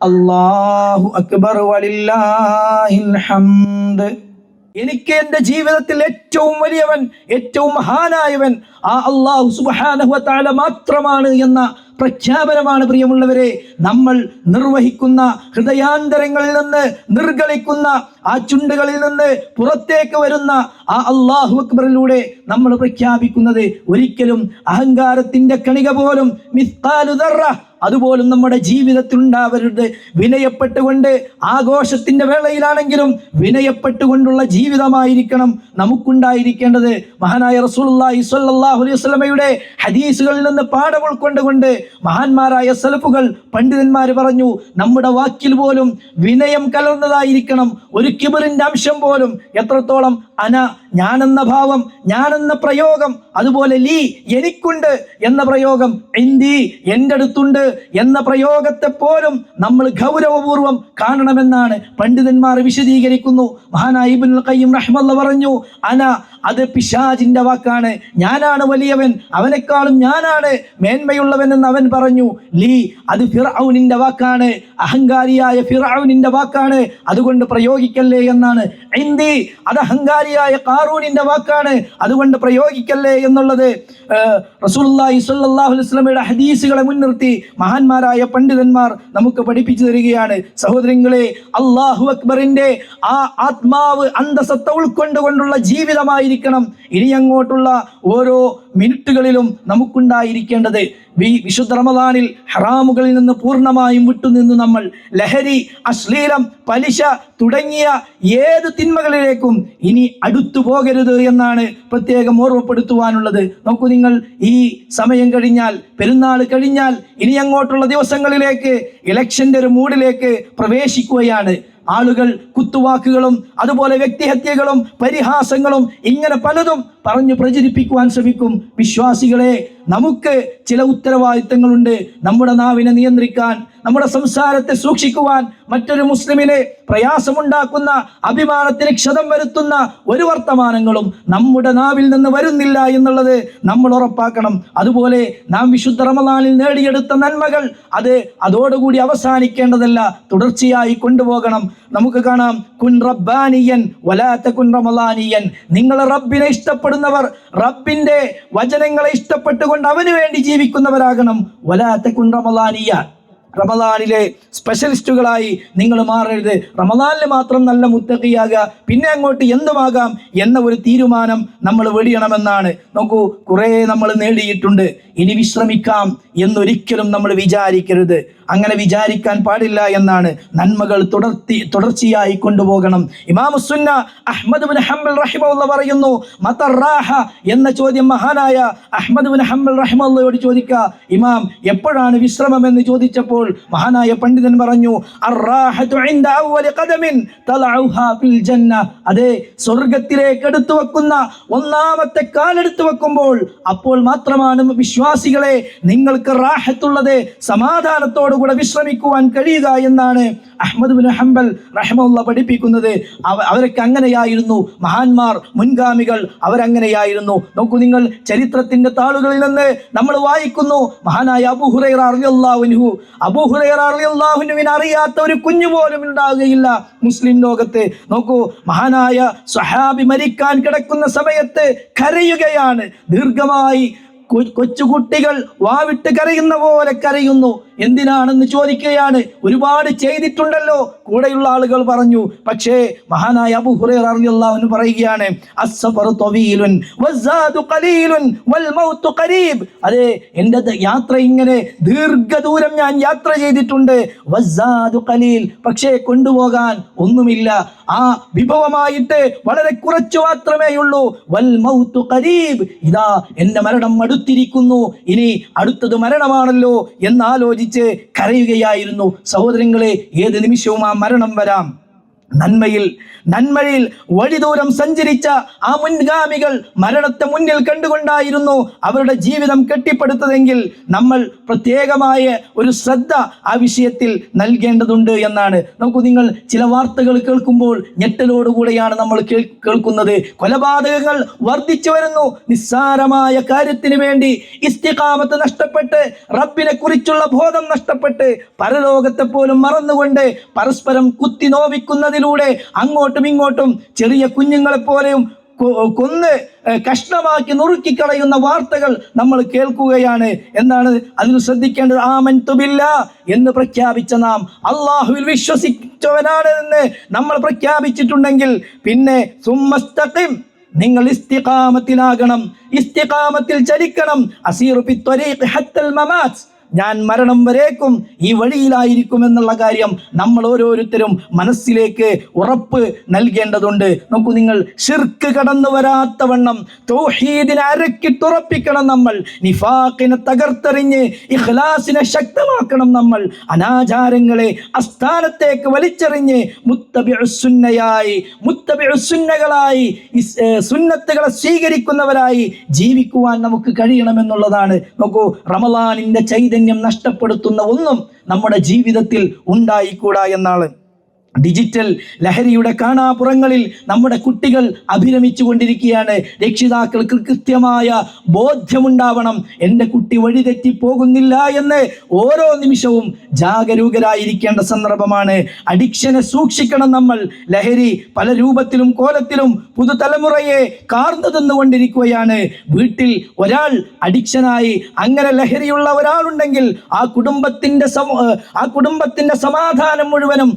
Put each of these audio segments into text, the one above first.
അല്ലാഹു അക്ബർ വലില്ലാഹിൽ ഹംദ്. എനിക്ക് എൻ്റെ ജീവിതത്തിൽ ഏറ്റവും വലിയവൻ, ഏറ്റവും മഹാനായവൻ ആ അല്ലാഹു സുബ്ഹാനഹു വ തആല മാത്രമാണ് എന്ന പ്രഖ്യാപനമാണ് പ്രിയമുള്ളവരെ നമ്മൾ നിർവഹിക്കുന്ന ഹൃദയാന്തരങ്ങളിൽ നിന്ന് നിർഗളിക്കുന്ന ആ ചുണ്ടുകളിൽ നിന്ന് പുറത്തേക്ക് വരുന്ന ആ അല്ലാഹു അക്ബറിലൂടെ നമ്മൾ പ്രഖ്യാപിക്കുന്നത്. ഒരിക്കലും അഹങ്കാരത്തിന്റെ കണിക പോലും മിസ്ഖാലു ദർറ അതുപോലും നമ്മുടെ ജീവിതത്തിൽ ഉണ്ടാവരുത്. വിനയപ്പെട്ടുകൊണ്ട്, ആഘോഷത്തിന്റെ വേളയിലാണെങ്കിലും വിനയപ്പെട്ടുകൊണ്ടുള്ള ജീവിതമായിരിക്കണം നമുക്കുണ്ടായിരിക്കേണ്ടത്. മഹാനായ റസൂലുള്ളാഹി സ്വല്ലല്ലാഹു അലൈഹി വസല്ലമയുടെ ഹദീസുകളിൽ നിന്ന് പാഠം ഉൾക്കൊണ്ടുകൊണ്ട് മഹാന്മാരായ സലഫുകൾ, പണ്ഡിതന്മാർ പറഞ്ഞു, നമ്മുടെ വാക്കിൽ പോലും വിനയം കലർന്നതായിരിക്കണം. ഒരു കിബറിന്റെ അംശം പോലും, എത്രത്തോളം അന, ഞാനെന്ന ഭാവം, ഞാനെന്ന പ്രയോഗം, അതുപോലെ ലീ, എനിക്കുണ്ട് എന്ന പ്രയോഗം, ഇന്ദി, എൻ്റെ അടുത്തുണ്ട് എന്ന പ്രയോഗത്തെ പോലും നമ്മൾ ഗൗരവപൂർവം കാണണമെന്നാണ് പണ്ഡിതന്മാർ വിശദീകരിക്കുന്നു. മഹാനായ ഇബ്നുൽ ഖയ്യിം റഹിമഹുല്ലാഹ് പറഞ്ഞു, അന, അത് പിശാചിന്റെ വാക്കാണ്, ഞാനാണ് വലിയവൻ, അവനെക്കാളും ഞാനാണ് മേന്മയുള്ളവൻ എന്ന് അവൻ പറഞ്ഞു. ലീ, അത് ഫിർഔനിന്റെ വാക്കാണ്, അഹങ്കാരിയായ ഫിർഔനിന്റെ വാക്കാണ്, അതുകൊണ്ട് പ്രയോഗിക്കല്ലേ എന്നാണ്. ഇന്ദി, അത് അഹങ്കാരിയായ ഖാറൂനിന്റെ വാക്കാണ്, അതുകൊണ്ട് പ്രയോഗിക്കല്ലേ എന്നുള്ളത് റസൂലുള്ളാഹി സ്വല്ലല്ലാഹു അലൈഹി വസല്ലമയുടെ ഹദീസുകളെ മുൻനിർത്തി മഹാന്മാരായ പണ്ഡിതന്മാർ നമുക്ക് പഠിപ്പിച്ചു തരികയാണ്. സഹോദരങ്ങളെ, അല്ലാഹു അക്ബറിന്റെ ആ ആത്മാവ്, അന്തസത്ത ഉൾക്കൊണ്ടുകൊണ്ടുള്ള ജീവിതമായിരിക്കണം ഇനി അങ്ങോട്ടുള്ള ഓരോ മിനിറ്റുകളിലും നമുക്കുണ്ടായിരിക്കേണ്ടത്. വിശുദ്ധ റമദാനിൽ ഹറാമുകളിൽ നിന്ന് പൂർണ്ണമായും വിട്ടുനിന്ന് നമ്മൾ ലഹരി, അശ്ലീലം, പലിശ തുടങ്ങിയ ഏത് തിന്മകളിലേക്കും ഇനി അടുത്തു പോകരുത് എന്നാണ് പ്രത്യേകം ഓർമ്മപ്പെടുത്തുവാനുള്ളത്. നോക്കൂ നിങ്ങൾ, ഈ സമയം കഴിഞ്ഞാൽ, പെരുന്നാൾ കഴിഞ്ഞാൽ ഇനി അങ്ങോട്ടുള്ള ദിവസങ്ങളിലേക്ക് ഇലക്ഷന്റെ ഒരു മൂഡിലേക്ക് പ്രവേശിക്കുകയാണ്. ആളുകൾ കുത്തുവാക്കുകളും അതുപോലെ വ്യക്തിഹത്യകളും പരിഹാസങ്ങളും ഇങ്ങനെ പലതും പറഞ്ഞു പ്രചരിപ്പിക്കുവാൻ ശ്രമിക്കും. വിശ്വാസികളെ, നമുക്ക് ചില ഉത്തരവാദിത്തങ്ങളുണ്ട്. നമ്മുടെ നാവിനെ നിയന്ത്രിക്കാൻ, നമ്മുടെ സംസാരത്തെ സൂക്ഷിക്കുവാൻ, മറ്റൊരു മുസ്ലിമിനെ പ്രയാസമുണ്ടാക്കുന്ന, അഭിമാനത്തിന് ക്ഷതം വരുത്തുന്ന ഒരു വർത്തമാനങ്ങളും നമ്മുടെ നാവിൽ നിന്ന് വരുന്നില്ല എന്നുള്ളത് നമ്മൾ ഉറപ്പാക്കണം. അതുപോലെ നാം വിശുദ്ധ റമദാനിൽ നേടിയെടുത്ത നന്മകൾ അതോടുകൂടി അവസാനിക്കേണ്ടതല്ല, തുടർച്ചയായി കൊണ്ടുപോകണം. നമുക്ക് കാണാം, കുൻ റബ്ബാനിയൻ വലാ തകുൻ റമളാനിയൻ. നിങ്ങൾ റബ്ബിനെ ഇഷ്ടപ്പെടുന്നവർ, റബ്ബിന്റെ വചനങ്ങളെ ഇഷ്ടപ്പെട്ടുകൊണ്ട് അവന് വേണ്ടി ജീവിക്കുന്നവരാകണം. വലാ തകുൻ റമളാനിയ, റമദാനിലെ സ്പെഷ്യലിസ്റ്റുകളായി നിങ്ങൾ മാറരുത്. റമദാനിൽ മാത്രം നല്ല മുത്തഖിയാകുക, പിന്നെ അങ്ങോട്ട് എന്തുമാകാം എന്ന ഒരു തീരുമാനം നമ്മൾ വെടിയണമെന്നാണ്. നോക്കൂ, കുറേ നമ്മൾ നേടിയിട്ടുണ്ട്, ഇനി വിശ്രമിക്കാം എന്നൊരിക്കലും നമ്മൾ വിചാരിക്കരുത്. അങ്ങനെ വിചാരിക്കാൻ പാടില്ല എന്നാണ്. നന്മകൾ തുടർച്ചയായി കൊണ്ടുപോകണം. ഇമാം സുന്ന അഹ്മദ് ബിൻ ഹംബൽ റഹിമഹുല്ലാഹ് പറയുന്നു, മതറാഹ എന്ന ചോദ്യം മഹാനായ അഹ്മദ് ബിൻ ഹംബൽ റഹിമഹുല്ലാഹയോട് ചോദിക്കുക, ഇമാം എപ്പോഴാണ് വിശ്രമം എന്ന് ചോദിച്ചപ്പോൾ മഹാനായ പണ്ഡിതൻ പറഞ്ഞു, അർറാഹതു ഇൻദ അവ്വലി ഖദമിൻ തലഉഹാ ഫിൽ ജന്ന. അതെ, സ്വർഗ്ഗത്തിലേക്ക് എടുത്തു വെക്കുന്ന ഒന്നാമത്തെ കാലെടുത്തു വെക്കുമ്പോൾ അപ്പോൾ മാത്രമാണ് വിശ്വാസികളെ നിങ്ങൾക്ക് റാഹത്തുള്ളത്, സമാധാനത്തോടു കൂടെ വിശ്രമിക്കുവാൻ കഴിയുക എന്നാണ് അഹ്മദ് ബിൻ ഹംബൽ റഹിമഹുല്ലാഹ് പഠിപ്പിക്കുന്നത്. അവരൊക്കെ അങ്ങനെയായിരുന്നു. മഹാന്മാർ, മുൻഗാമികൾ അവരങ്ങനെയായിരുന്നു. നോക്കൂ നിങ്ങൾ, ചരിത്രത്തിന്റെ താളുകളിൽ നിന്ന് നമ്മൾ വായിക്കുന്നു, മഹാനായ അബൂ ഹുറൈറ റളിയല്ലാഹു അൻഹുവിനെ അറിയാത്ത ഒരു കുഞ്ഞു പോലും ഉണ്ടാകുകയില്ല മുസ്ലിം ലോകത്ത്. നോക്കൂ, മഹാനായ സ്വഹാബി മരിക്കാൻ കിടക്കുന്ന സമയത്ത് കരയുകയാണ്. ദീർഘമായി കൊച്ചുകുട്ടികൾ വാവിട്ട് കരയുന്ന പോലെ കരയുന്നു. എന്തിനാണെന്ന് ചോദിക്കുകയാണ്. ഒരുപാട് ചെയ്തിട്ടുണ്ടല്ലോ, കൂടെയുള്ള ആളുകൾ പറഞ്ഞു. പക്ഷേ മഹാനായ അബൂ ഹുറൈറ റളിയല്ലാഹു അൻഹു പറയുകയാണ്, അസ്സഫറു തവീലുൻ വസ്സാദു ഖലീലുൻ വൽ മൗതു ഖരീബ്. അതെ, എൻ്റെ യാത്ര ഇങ്ങനെ ദീർഘദൂരം ഞാൻ യാത്ര ചെയ്തിട്ടുണ്ട്. വസ്സാദു ഖലീൽ, പക്ഷേ കൊണ്ടുപോകാൻ ഒന്നുമില്ല. ആ വിഭവമായിട്ട് വളരെ കുറച്ചു മാത്രമേ ഉള്ളൂ. വൽ മൗതു ഖരീബ്, ഇതാ എൻ്റെ മരണം അടുത്തിരിക്കുന്നു, ഇനി അടുത്തത് മരണമാണല്ലോ എന്നാലോചിച്ച് കരയുകയായിരുന്നു. സഹോദരങ്ങളെ, ഏത് നിമിഷവും ആ മരണം വരാം. നന്മയിൽ വഴിദൂരം സഞ്ചരിച്ച ആ മുൻഗാമികൾ മരണത്തെ മുന്നിൽ കണ്ടുകൊണ്ടായിരുന്നു അവരുടെ ജീവിതം കെട്ടിപ്പടുത്തതെങ്കിൽ നമ്മൾ പ്രത്യേകമായ ഒരു ശ്രദ്ധ ആ വിഷയത്തിൽ നൽകേണ്ടതുണ്ട് എന്നാണ്. നിങ്ങൾ ചില വാർത്തകൾ കേൾക്കുമ്പോൾ ഞെട്ടലോടുകൂടെയാണ് നമ്മൾ കേൾക്കുന്നത്. കൊലപാതകങ്ങൾ വർദ്ധിച്ചു വരുന്നു. നിസ്സാരമായ കാര്യത്തിന് വേണ്ടി ഇസ്തിഖാമത്ത് നഷ്ടപ്പെട്ട്, റബ്ബിനെ കുറിച്ചുള്ള ബോധം നഷ്ടപ്പെട്ട്, പരലോകത്തെ പോലും മറന്നുകൊണ്ട് പരസ്പരം കുത്തി നോവിക്കുന്നതിലൂടെ അങ്ങോട്ടും ഇങ്ങോട്ടും ചെറിയ കുഞ്ഞുങ്ങളെ പോലെയും കൊന്ന് കഷ്ണമാക്കി നുറുക്കിക്കളയുന്ന വാർത്തകൾ നമ്മൾ കേൾക്കുകയാണ്. എന്താണ് അതിൽ ശ്രദ്ധിക്കേണ്ടത്? ആമൻതു ബില്ലാഹ് എന്ന് പ്രഖ്യാപിച്ച നാം അള്ളാഹുവിൽ വിശ്വസിച്ചവനാണ് എന്ന് നമ്മൾ പ്രഖ്യാപിച്ചിട്ടുണ്ടെങ്കിൽ പിന്നെ സുമ്മസ്തഖിം, നിങ്ങൾ ഇസ്തിഖാമത്തിലാകണം, ഇസ്തിഖാമത്തിൽ ചലിക്കണം. അസീറു ഫി ത്വരീഖ് ഹത്തൽ മമാത്, ഞാൻ മരണം വരേക്കും ഈ വഴിയിലായിരിക്കും എന്നുള്ള കാര്യം നമ്മൾ ഓരോരുത്തരും മനസ്സിലേക്ക് ഉറപ്പ് നൽകേണ്ടതുണ്ട്. നിങ്ങൾ ശിർക്ക് കടന്നു വരാത്തവണ്ണം തൗഹീദിനെ അരക്കിട്ടുറപ്പിക്കണം. നമ്മൾ നിഫാഖിനെ തകർത്തെറിഞ്ഞ് ഇഖ്ലാസിനെ ശക്തമാക്കണം. നമ്മൾ അനാചാരങ്ങളെ അസ്ഥാനത്തേക്ക് വലിച്ചെറിഞ്ഞ് മുത്തബിഉസ്സുന്നകളായി സുന്നത്തുകളെ സ്വീകരിക്കുന്നവരായി ജീവിക്കുവാൻ നമുക്ക് കഴിയണമെന്നുള്ളതാണ്. നോക്കൂ, റമളാനിന്റെ ചൈതന്യം നഷ്ടപ്പെടുത്തുന്ന ഒന്നും നമ്മുടെ ജീവിതത്തിൽ ഉണ്ടായിക്കൂടാ എന്നാണ്. ഡിജിറ്റൽ ലഹരിയുടെ കാണാപ്പുറങ്ങളിൽ നമ്മുടെ കുട്ടികൾ അഭിരമിച്ചു കൊണ്ടിരിക്കുകയാണ്. രക്ഷിതാക്കൾക്ക് കൃത്യമായ ബോധ്യമുണ്ടാവണം, എൻ്റെ കുട്ടി വഴിതെറ്റി പോകുന്നില്ല എന്ന്. ഓരോ നിമിഷവും ജാഗരൂകരായിരിക്കേണ്ട സന്ദർഭമാണ്. അഡിക്ഷനെ സൂക്ഷിക്കണം നമ്മൾ. ലഹരി പല രൂപത്തിലും കോലത്തിലും പുതുതലമുറയെ കാർന്നു തിന്നുകൊണ്ടിരിക്കുകയാണ്. വീട്ടിൽ ഒരാൾ അഡിക്ഷനായി അങ്ങനെ ലഹരിയുള്ള ഒരാളുണ്ടെങ്കിൽ ആ കുടുംബത്തിന്റെ സമാധാനം മുഴുവനും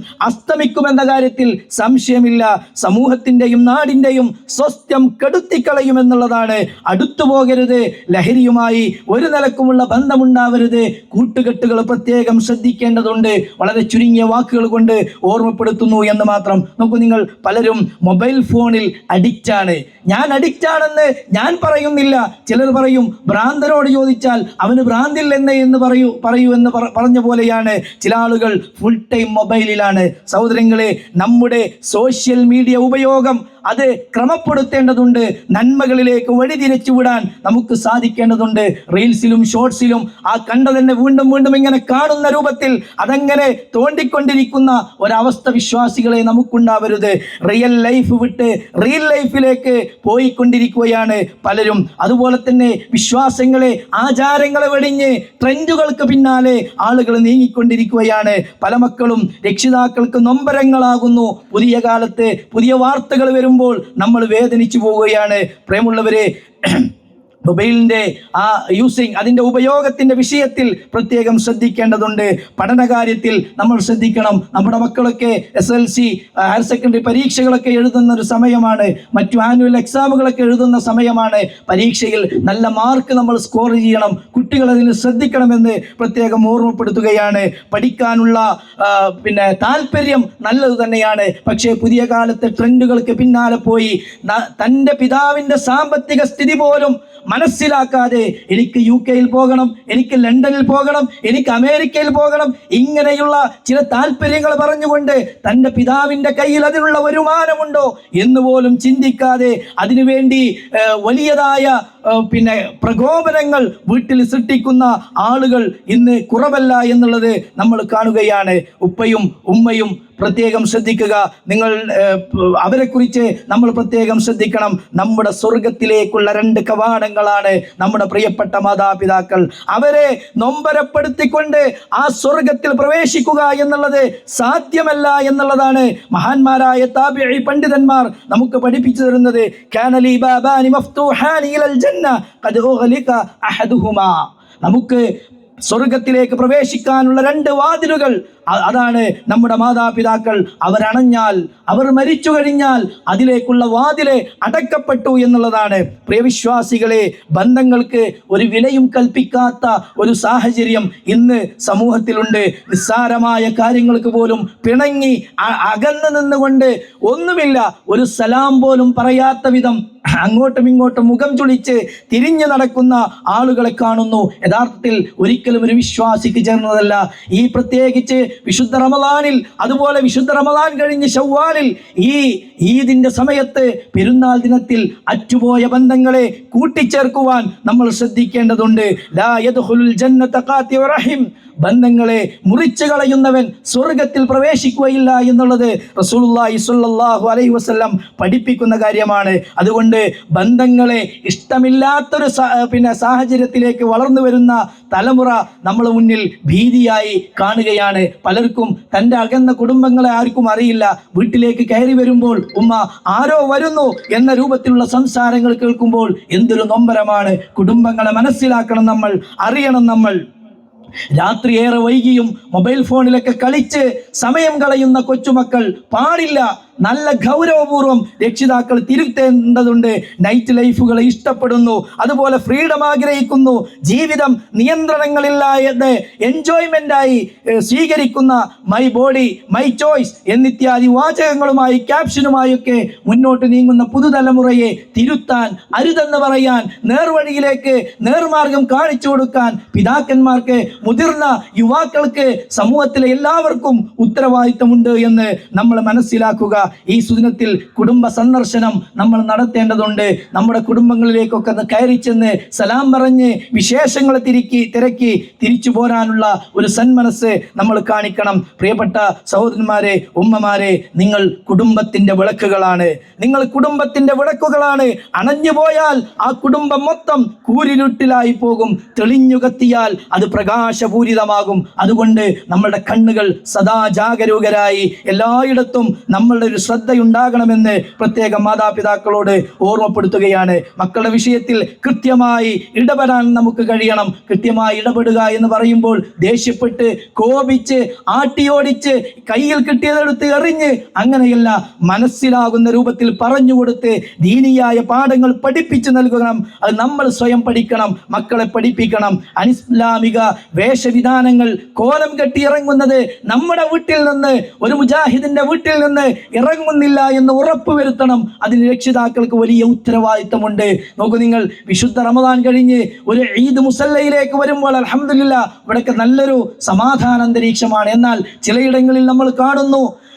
എന്ന കാര്യത്തിൽ സംശയമില്ല. സമൂഹത്തിന്റെയും നാടിന്റെയും സ്വസ്ഥം കെടുത്തിക്കളയുമെന്നുള്ളതാണ്. അടുത്തു പോകരുത്, ലഹരിയുമായി ഒരു നിലക്കുമുള്ള ബന്ധമുണ്ടാവരുത്. കൂട്ടുകെട്ടുകൾ പ്രത്യേകം ശ്രദ്ധിക്കേണ്ടതുണ്ട്. വളരെ ചുരുങ്ങിയ വാക്കുകൾ കൊണ്ട് ഓർമ്മപ്പെടുത്തുന്നു എന്ന് മാത്രം. നിങ്ങൾ പലരും മൊബൈൽ ഫോണിൽ അഡിക്റ്റാണ്. ഞാൻ അഡിക്റ്റാണെന്ന് ഞാൻ പറയുന്നില്ല. ചിലർ പറയും, ഭ്രാന്തനോട് ചോദിച്ചാൽ അവന് ഭ്രാന്തില്ലെന്ന് എന്ന് പറയൂ എന്ന് പറഞ്ഞ പോലെയാണ്. ചില ആളുകൾ ഫുൾ ടൈം മൊബൈലിലാണ്. സഹോദരങ്ങളെ, നമ്മുടെ സോഷ്യൽ മീഡിയ ഉപയോഗം അത് ക്രമപ്പെടുത്തേണ്ടതുണ്ട്. നന്മകളിലേക്ക് വഴിതിരിച്ചു വിടാൻ നമുക്ക് സാധിക്കേണ്ടതുണ്ട്. റീൽസിലും ഷോർട്സിലും ആ കണ്ടതന്നെ വീണ്ടും വീണ്ടും ഇങ്ങനെ കാണുന്ന രൂപത്തിൽ അതങ്ങനെ തോണ്ടിക്കൊണ്ടിരിക്കുന്ന ഒരവസ്ഥ വിശ്വാസികളെ നമുക്കുണ്ടാവരുത്. റിയൽ ലൈഫ് വിട്ട് റിയൽ ലൈഫിലേക്ക് പോയിക്കൊണ്ടിരിക്കുകയാണ് പലരും. അതുപോലെ തന്നെ വിശ്വാസങ്ങളെ, ആചാരങ്ങളെ വെടിഞ്ഞ് ട്രെൻഡുകൾക്ക് പിന്നാലെ ആളുകൾ നീങ്ങിക്കൊണ്ടിരിക്കുകയാണ്. പല മക്കളും രക്ഷിതാക്കൾക്ക് നൊമ്പരങ്ങളാകുന്നു. പുതിയ കാലത്ത് പുതിയ വാർത്തകൾ വരുമ്പോൾ നമ്മൾ വേദനിച്ചു പോവുകയാണ്. പ്രേമുള്ളവരെ, മൊബൈലിൻ്റെ ആ യൂസിങ്, അതിൻ്റെ ഉപയോഗത്തിൻ്റെ വിഷയത്തിൽ പ്രത്യേകം ശ്രദ്ധിക്കേണ്ടതുണ്ട്. പഠനകാര്യത്തിൽ നമ്മൾ ശ്രദ്ധിക്കണം. നമ്മുടെ മക്കളൊക്കെ SSLC, ഹയർ സെക്കൻഡറി പരീക്ഷകളൊക്കെ എഴുതുന്ന ഒരു സമയമാണ്. മറ്റു ആനുവൽ എക്സാമുകളൊക്കെ എഴുതുന്ന സമയമാണ്. പരീക്ഷയിൽ നല്ല മാർക്ക് നമ്മൾ സ്കോർ ചെയ്യണം. കുട്ടികൾ അതിന് ശ്രദ്ധിക്കണമെന്ന് പ്രത്യേകം ഓർമ്മപ്പെടുത്തുകയാണ്. പഠിക്കാനുള്ള താല്പര്യം നല്ലത് തന്നെയാണ്. പക്ഷേ പുതിയ കാലത്തെ ട്രെൻഡുകൾക്ക് പിന്നാലെ പോയി തൻ്റെ പിതാവിൻ്റെ സാമ്പത്തിക സ്ഥിതി പോലും മനസ്സിലാക്കാതെ എനിക്ക് UK പോകണം, എനിക്ക് ലണ്ടനിൽ പോകണം, എനിക്ക് അമേരിക്കയിൽ പോകണം, ഇങ്ങനെയുള്ള ചില താല്പര്യങ്ങൾ പറഞ്ഞുകൊണ്ട് തൻ്റെ പിതാവിൻ്റെ കയ്യിൽ അതിനുള്ള വരുമാനമുണ്ടോ എന്ന് പോലും ചിന്തിക്കാതെ അതിനുവേണ്ടി വലിയതായ പ്രകോപനങ്ങൾ വീട്ടിൽ സൃഷ്ടിക്കുന്ന ആളുകൾ ഇന്ന് കുറവല്ല എന്നുള്ളത് നമ്മൾ കാണുകയാണ്. ഉപ്പയും ഉമ്മയും പ്രത്യേകം ശ്രദ്ധിക്കുക. അവരെക്കുറിച്ച് നമ്മൾ പ്രത്യേകം ശ്രദ്ധിക്കണം. നമ്മുടെ സ്വർഗത്തിലേക്കുള്ള 2 കവാടങ്ങളാണ് നമ്മുടെ പ്രിയപ്പെട്ട മാതാപിതാക്കൾ. അവരെ നൊമ്പരപ്പെടുത്തിക്കൊണ്ട് ആ സ്വർഗത്തിൽ പ്രവേശിക്കുക എന്നുള്ളത് സാധ്യമല്ല എന്നുള്ളതാണ് മഹാന്മാരായ താബിഈ പണ്ഡിതന്മാർ നമുക്ക് പഠിപ്പിച്ചു തരുന്നത്. കാനലി ബാബാനി മഫ്തൂഹാനി ഇലൽ ജന്ന ഖദ് ഉഗ്ലിക അഹദുഹുമാ. നമുക്ക് സ്വർഗത്തിലേക്ക് പ്രവേശിക്കാനുള്ള 2 വാതിലുകൾ, അതാണ് നമ്മുടെ മാതാപിതാക്കൾ. അവരണഞ്ഞാൽ, അവർ മരിച്ചു കഴിഞ്ഞാൽ അതിലേക്കുള്ള വാതില് അടക്കപ്പെട്ടു എന്നുള്ളതാണ്. പ്രിയവിശ്വാസികളെ, ബന്ധങ്ങൾക്ക് ഒരു വിലയും കൽപ്പിക്കാത്ത ഒരു സാഹചര്യം ഇന്ന് സമൂഹത്തിലുണ്ട്. നിസ്സാരമായ കാര്യങ്ങൾക്ക് പോലും പിണങ്ങി അകന്നു നിന്നുകൊണ്ട് ഒന്നുമില്ല, ഒരു സലാം പോലും പറയാത്ത വിധം അങ്ങോട്ടും ഇങ്ങോട്ടും മുഖം ചുളിച്ച് തിരിഞ്ഞു നടക്കുന്ന ആളുകളെ കാണുന്നു. യഥാർത്ഥത്തിൽ ഒരിക്കലും ഒരു വിശ്വാസിക്ക് ചേർന്നതല്ല. ഈ പ്രത്യേകിച്ച് വിശുദ്ധ റമദാനിൽ, അതുപോലെ വിശുദ്ധ റമദാൻ കഴിഞ്ഞ് ശവ്വാലിൽ, ഈ ഈദിന്റെ സമയത്ത്, പെരുന്നാൾ ദിനത്തിൽ അറ്റുപോയ ബന്ധങ്ങളെ കൂട്ടിച്ചേർക്കുവാൻ നമ്മൾ ശ്രദ്ധിക്കേണ്ടതുണ്ട്. ലാ യദ്ഖുലുൽ ജന്നത ഖാതിഉ റഹിം, ബന്ധങ്ങളെ മുറിച്ചു കളയുന്നവൻ സ്വർഗത്തിൽ പ്രവേശിക്കുകയില്ല എന്നുള്ളത് റസൂലുള്ളാഹി സ്വല്ലല്ലാഹു അലൈഹി വസല്ലം പഠിപ്പിക്കുന്ന കാര്യമാണ്. അതുകൊണ്ട് ബന്ധങ്ങളെ ഇഷ്ടമില്ലാത്തൊരു സാഹചര്യത്തിലേക്ക് വളർന്നു വരുന്ന തലമുറ നമ്മൾ മുന്നിൽ ഭീതിയായി കാണുകയാണ്. പലർക്കും തൻ്റെ അകന്ന കുടുംബങ്ങളെ ആർക്കും അറിയില്ല. വീട്ടിലേക്ക് കയറി വരുമ്പോൾ ഉമ്മ ആരോ വരുന്നു എന്ന രൂപത്തിലുള്ള സംസാരങ്ങൾ കേൾക്കുമ്പോൾ എന്തൊരു നൊമ്പരമാണ്. കുടുംബങ്ങളെ മനസ്സിലാക്കണം നമ്മൾ, അറിയണം നമ്മൾ. രാത്രി ഏറെ വൈകിയും മൊബൈൽ ഫോണിലൊക്കെ കളിച്ച് സമയം കളയുന്ന കൊച്ചുമക്കൾ പാടില്ല. നല്ല ഗൗരവപൂർവ്വം രക്ഷിതാക്കൾ തിരുത്തേണ്ടതുണ്ട്. നൈറ്റ് ലൈഫുകളെ ഇഷ്ടപ്പെടുന്നു, അതുപോലെ ഫ്രീഡം ആഗ്രഹിക്കുന്നു, ജീവിതം നിയന്ത്രണങ്ങളില്ലാതെ എൻജോയ്മെൻ്റായി സ്വീകരിക്കുന്ന മൈ ബോഡി മൈ ചോയ്സ് എന്നിത്യാദി വാചകങ്ങളുമായി ക്യാപ്ഷനുമായൊക്കെ മുന്നോട്ട് നീങ്ങുന്ന പുതുതലമുറയെ തിരുത്താൻ, അരുതെന്ന് പറയാൻ, നേർവഴിയിലേക്ക് നേർമാർഗം കാണിച്ചു കൊടുക്കാൻ പിതാക്കന്മാർക്ക്, മുതിർന്ന യുവാക്കൾക്ക്, സമൂഹത്തിലെ എല്ലാവർക്കും ഉത്തരവാദിത്തമുണ്ട് എന്ന് നമ്മൾ മനസ്സിലാക്കുക. ഈ സുദിനത്തിൽ കുടുംബ സന്ദർശനം നമ്മൾ നടത്തേണ്ടതുണ്ട്. നമ്മുടെ കുടുംബങ്ങളിലേക്കൊക്കെ കയറി ചെന്ന് സലാം പറഞ്ഞ് വിശേഷങ്ങളെ തിരക്കി തിരിച്ചു പോരാനുള്ള ഒരു സന്മനസ് നമ്മൾ കാണിക്കണം. പ്രിയപ്പെട്ട സഹോദരന്മാരെ, ഉമ്മമാരെ, നിങ്ങൾ കുടുംബത്തിന്റെ വിളക്കുകളാണ്. നിങ്ങൾ കുടുംബത്തിന്റെ വിളക്കുകളാണ്. അണഞ്ഞു പോയാൽ ആ കുടുംബം മൊത്തം കൂരിരുട്ടിലായി പോകും. തെളിഞ്ഞു കത്തിയാൽ അത് പ്രകാശപൂരിതമാകും. അതുകൊണ്ട് നമ്മളുടെ കണ്ണുകൾ സദാ ജാഗരൂകരായി എല്ലായിടത്തും നമ്മളുടെ ഒരു ശ്രദ്ധയുണ്ടാകണമെന്ന് പ്രത്യേകം മാതാപിതാക്കളോട് ഓർമ്മപ്പെടുത്തുകയാണ്. മക്കളുടെ വിഷയത്തിൽ കൃത്യമായി ഇടപെടാൻ നമുക്ക് കഴിയണം. കൃത്യമായി ഇടപെടുക എന്ന് പറയുമ്പോൾ ദേഷ്യപ്പെട്ട്, കോപിച്ച്, ആട്ടിയോടിച്ച്, കയ്യിൽ കിട്ടിയതെടുത്ത് എറിഞ്ഞ് അങ്ങനെയല്ല, മനസ്സിലാകുന്ന രൂപത്തിൽ പറഞ്ഞുകൊടുത്ത് ദീനിയായ പാഠങ്ങൾ പഠിപ്പിച്ചു നൽകണം. അത് നമ്മൾ സ്വയം പഠിക്കണം, മക്കളെ പഠിപ്പിക്കണം. അനിസ്ലാമിക വേഷവിധാനങ്ങൾ കോലം കെട്ടി ഇറങ്ങുന്നത് നമ്മുടെ വീട്ടിൽ നിന്ന്, ഒരു മുജാഹിദിന്റെ വീട്ടിൽ നിന്ന് ഇറങ്ങുന്നില്ല എന്ന് ഉറപ്പുവരുത്തണം. അതിന് രക്ഷിതാക്കൾക്ക് വലിയ ഉത്തരവാദിത്തമുണ്ട്. നോക്കൂ, നിങ്ങൾ വിശുദ്ധ റമദാൻ കഴിഞ്ഞ് ഒരു ഈദ് മുസല്ലയിലേക്ക് വരുമ്പോൾ അൽഹംദുലില്ലാ ഇവിടെയൊക്കെ നല്ലൊരു സമാധാന അന്തരീക്ഷമാണ്. എന്നാൽ ചിലയിടങ്ങളിൽ നമ്മൾ കാണുന്നു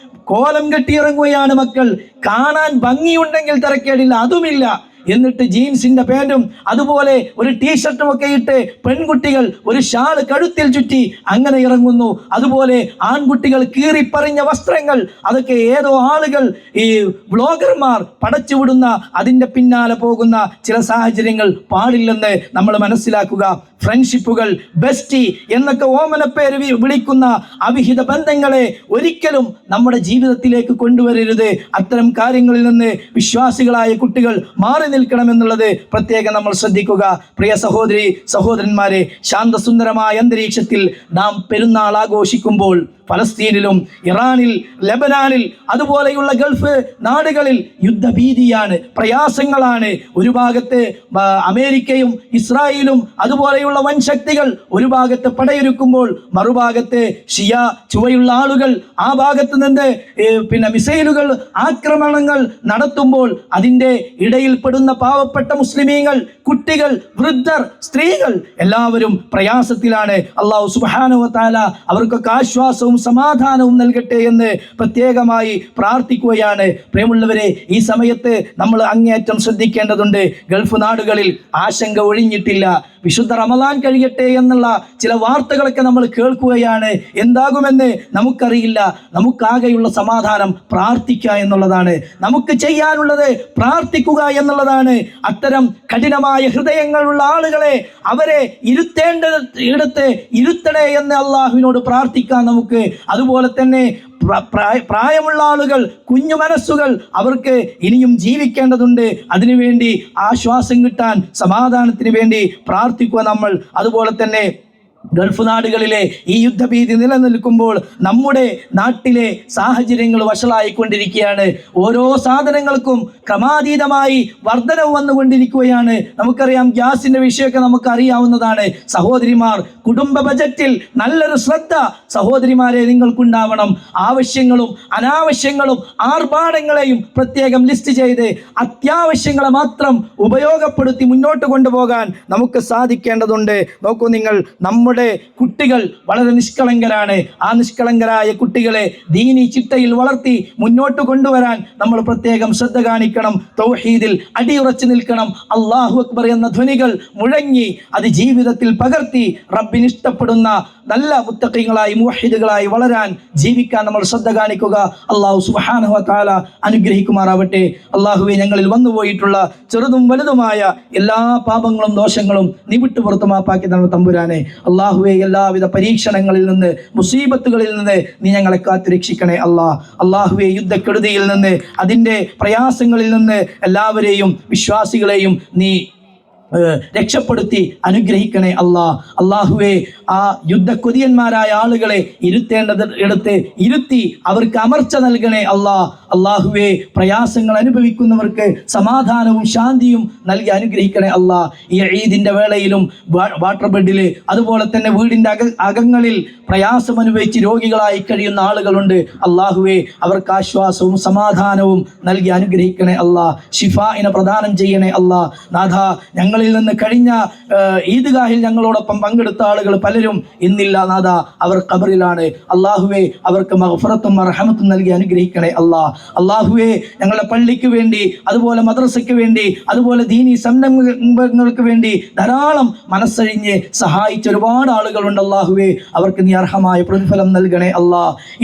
കോലം കെട്ടിയിറങ്ങുകയാണ് മക്കൾ. കാണാൻ ഭംഗിയുണ്ടെങ്കിൽ തിരക്കേടില്ല, അതുമില്ല. എന്നിട്ട് ജീൻസിന്റെ പാൻറ്റും അതുപോലെ ഒരു ടീഷർട്ടും ഒക്കെ ഇട്ട് പെൺകുട്ടികൾ ഒരു ഷാള് കഴുത്തിൽ ചുറ്റി അങ്ങനെ ഇറങ്ങുന്നു. അതുപോലെ ആൺകുട്ടികൾ കീറിപ്പറിഞ്ഞ വസ്ത്രങ്ങൾ, അതൊക്കെ ഏതോ ആളുകൾ, ഈ വ്ളോഗർമാർ പടച്ചുവിടുന്ന, അതിൻ്റെ പിന്നാലെ പോകുന്ന ചില സാഹചര്യങ്ങൾ പാടില്ലെന്ന് നമ്മൾ മനസ്സിലാക്കുക. ഫ്രണ്ട്ഷിപ്പുകൾ, ബെസ്റ്റി എന്നൊക്കെ ഓമനപ്പേര് വിളിക്കുന്ന അവിഹിത ബന്ധങ്ങളെ ഒരിക്കലും നമ്മുടെ ജീവിതത്തിലേക്ക് കൊണ്ടുവരരുത്. അത്തരം കാര്യങ്ങളിൽ നിന്ന് വിശ്വാസികളായ കുട്ടികൾ മാറി നിൽക്കണമെന്നുള്ളത് പ്രത്യേകം നമ്മൾ ശ്രദ്ധിക്കുക. പ്രിയ സഹോദരി സഹോദരന്മാരെ, ശാന്തസുന്ദരമായ അന്തരീക്ഷത്തിൽ നാം പെരുന്നാൾ ആഘോഷിക്കുമ്പോൾ ഫലസ്തീനിലും ഇറാനിൽ ലെബനാനിൽ അതുപോലെയുള്ള ഗൾഫ് നാടുകളിൽ യുദ്ധഭീതിയാണ്, പ്രയാസങ്ങളാണ്. ഒരു ഭാഗത്ത് അമേരിക്കയും ഇസ്രായേലും അതുപോലെയുള്ള വൻശക്തികൾ ഒരു ഭാഗത്ത് പടയൊരുക്കുമ്പോൾ മറുഭാഗത്ത് ഷിയ ചുവയുള്ള ആളുകൾ ആ ഭാഗത്ത് നിന്ന് മിസൈലുകൾ ആക്രമണങ്ങൾ നടത്തുമ്പോൾ അതിൻ്റെ ഇടയിൽപ്പെടുന്ന പാവപ്പെട്ട മുസ്ലിമീങ്ങൾ, കുട്ടികൾ, വൃദ്ധർ, സ്ത്രീകൾ എല്ലാവരും പ്രയാസത്തിലാണ്. അല്ലാഹു സുബ്ഹാനഹു വ തആല അവർക്കൊക്കെ ആശ്വാസവും സമാധാനവും നൽകട്ടെ എന്ന് പ്രത്യേകമായി പ്രാർത്ഥിക്കുകയാണ്. പ്രിയമുള്ളവരെ, ഈ സമയത്ത് നമ്മൾ അങ്ങേയറ്റം ശ്രദ്ധിക്കേണ്ടതുണ്ട്. ഗൾഫ് നാടുകളിൽ ആശങ്ക ഒഴിഞ്ഞിട്ടില്ല. വിശുദ്ധ റമദാൻ കഴിയട്ടെ എന്നുള്ള ചില വാർത്തകളൊക്കെ നമ്മൾ കേൾക്കുകയാണ്. എന്താകുമെന്ന് നമുക്കറിയില്ല. നമുക്കാകെയുള്ള സമാധാനം പ്രാർത്ഥിക്കുക എന്നുള്ളതാണ്. നമുക്ക് ചെയ്യാനുള്ളത് പ്രാർത്ഥിക്കുക എന്നുള്ളതാണ്. അത്തരം കഠിനമായ ഹൃദയങ്ങളുള്ള ആളുകളെ അവരെ ഇരുത്തേണ്ട ഇടത്ത് ഇരുത്തണേ എന്ന് അള്ളാഹുവിനോട് പ്രാർത്ഥിക്കാൻ നമുക്ക്. അതുപോലെ തന്നെ പ്രായമുള്ള ആളുകൾ, കുഞ്ഞു മനസ്സുകൾ, അവർക്ക് ഇനിയും ജീവിക്കേണ്ടതുണ്ട്. അതിനുവേണ്ടി ആശ്വാസം കിട്ടാൻ, സമാധാനത്തിന് വേണ്ടി പ്രാർത്ഥിക്കുക നമ്മൾ. അതുപോലെ തന്നെ ഗൾഫ് നാടുകളിലെ ഈ യുദ്ധഭീതി നിലനിൽക്കുമ്പോൾ നമ്മുടെ നാട്ടിലെ സാഹചര്യങ്ങൾ വഷളായിക്കൊണ്ടിരിക്കുകയാണ്. ഓരോ സാധനങ്ങൾക്കും ക്രമാതീതമായി വർധനവ് വന്നുകൊണ്ടിരിക്കുകയാണ്. നമുക്കറിയാം, ഗ്യാസിന്റെ വിഷയമൊക്കെ നമുക്ക് അറിയാവുന്നതാണ്. സഹോദരിമാർ, കുടുംബ ബജറ്റിൽ നല്ലൊരു ശ്രദ്ധ സഹോദരിമാരെ നിങ്ങൾക്കുണ്ടാവണം. ആവശ്യങ്ങളും അനാവശ്യങ്ങളും ആർഭാടങ്ങളെയും പ്രത്യേകം ലിസ്റ്റ് ചെയ്ത് അത്യാവശ്യങ്ങളെ മാത്രം ഉപയോഗപ്പെടുത്തി മുന്നോട്ട് കൊണ്ടുപോകാൻ നമുക്ക് സാധിക്കേണ്ടതുണ്ട്. നോക്കൂ നിങ്ങൾ, നമ്മുടെ കുട്ടികൾ വളരെ നിഷ്കളങ്കരാണ്. ആ നിഷ്കളങ്കരായ കുട്ടികളെ ദീനി ചിട്ടയിൽ വളർത്തി മുന്നോട്ട് കൊണ്ടുവരാൻ നമ്മൾ പ്രത്യേകം ശ്രദ്ധ കാണിക്കണം. തൗഹീദിൽ അടിയുറച്ചു നിൽക്കണം. അല്ലാഹു അക്ബർ എന്ന ധ്വനികൾ മുഴങ്ങി അത് ജീവിതത്തിൽ പകർത്തി റബ്ബിന് ഇഷ്ടപ്പെടുന്ന നല്ല മുത്തഖീങ്ങളായി മുവഹിദുകളായി വളരാൻ ജീവിക്കാൻ നമ്മൾ ശ്രദ്ധ കാണിക്കുക. അല്ലാഹു സുബ്ഹാനഹു വ തആല അനുഗ്രഹിക്കുമാറാവട്ടെ. അല്ലാഹുവേ, ഞങ്ങളിൽ വന്നുപോയിട്ടുള്ള ചെറുതും വലുതുമായ എല്ലാ പാപങ്ങളും ദോഷങ്ങളും നീ വിട്ടുപുറത്ത് മാപ്പാക്കി തന്ന തമ്പുരാനെ. അല്ലാഹുവേ, എല്ലാവിധ പരീക്ഷണങ്ങളിൽ നിന്ന് മുസീബത്തുകളിൽ നിന്ന് നീ ഞങ്ങളെ കാത്തുരക്ഷിക്കണേ അല്ലാഹുവേ, യുദ്ധക്കെടുതിയിൽ നിന്ന് അതിൻ്റെ പ്രയാസങ്ങളിൽ നിന്ന് എല്ലാവരെയും വിശ്വാസികളെയും നീ രക്ഷപ്പെടുത്തി അനുഗ്രഹിക്കണേ അല്ലാഹുവേ, ആ യുദ്ധക്കൊതിയന്മാരായ ആളുകളെ ഇരുത്തേണ്ടത് എടുത്ത് ഇരുത്തി അവർക്ക് അമർച്ച നൽകണേ അല്ലാഹുവേ, പ്രയാസങ്ങൾ അനുഭവിക്കുന്നവർക്ക് സമാധാനവും ശാന്തിയും നൽകി അനുഗ്രഹിക്കണേ ഈ ഈദിൻ്റെ വേളയിലും വാട്ടർ ബെഡിൽ അതുപോലെ തന്നെ വീടിൻ്റെ അകങ്ങളിൽ പ്രയാസം അനുഭവിച്ച് രോഗികളായി കഴിയുന്ന ആളുകളുണ്ട്. അല്ലാഹുവേ, അവർക്ക് ആശ്വാസവും സമാധാനവും നൽകി അനുഗ്രഹിക്കണേ ഷിഫാഇനെ പ്രദാനം ചെയ്യണേ നാഥ. ഞങ്ങളിൽ നിന്ന് കഴിഞ്ഞ ഈദ്ഗാഹിൽ ഞങ്ങളോടൊപ്പം പങ്കെടുത്ത ആളുകൾ പലരും ഇന്നില്ല നാഥ, അവർ ഖബറിലാണ്. അല്ലാഹുവേ, അവർക്ക് മഗ്ഫിറത്തും റഹ്മത്തും നൽകി അനുഗ്രഹിക്കണേ അല്ലാഹുവേ, ഞങ്ങളുടെ പള്ളിക്ക് വേണ്ടി അതുപോലെ മദ്രസയ്ക്ക് വേണ്ടി അതുപോലെ ദീനി സംരംഭങ്ങൾക്ക് വേണ്ടി ധാരാളം മനസ്സഴിഞ്ഞ് സഹായിച്ച ഒരുപാട് ആളുകളുണ്ട്. അല്ലാഹുവേ, അവർക്ക് നീ അർഹമായ പ്രതിഫലം നൽകണേ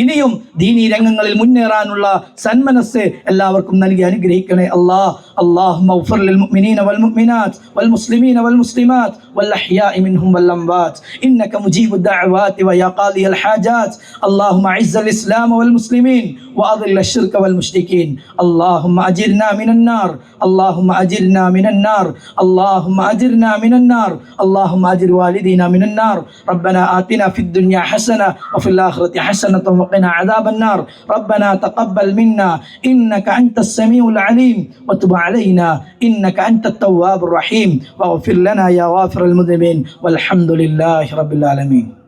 ഇനിയും ദീനി രംഗങ്ങളിൽ മുന്നേറാനുള്ള സന്മനസ് എല്ലാവർക്കും നൽകി അനുഗ്രഹിക്കണേ اللهم اغفر للمؤمنين والمؤمنات والمسلمين والمسلمات والأحياء منهم والأموات إنك مجيب الدعوات ويا قاضي الحاجات. اللهم أعز الإسلام والمسلمين وأذل الشرك والمشركين. اللهم أجرنا من النار، اللهم أجرنا من النار، اللهم أجرنا من النار، اللهم أجر والدينا من النار. ربنا آتنا في الدنيا حسنة وفي الآخرة حسنة وقنا عذاب النار. ربنا تقبل منا إنك أنت السميع العليم وتب علينا إنك أنت التواب الرحيم واغفر لنا يا غافر المذنبين والحمد لله رب العالمين.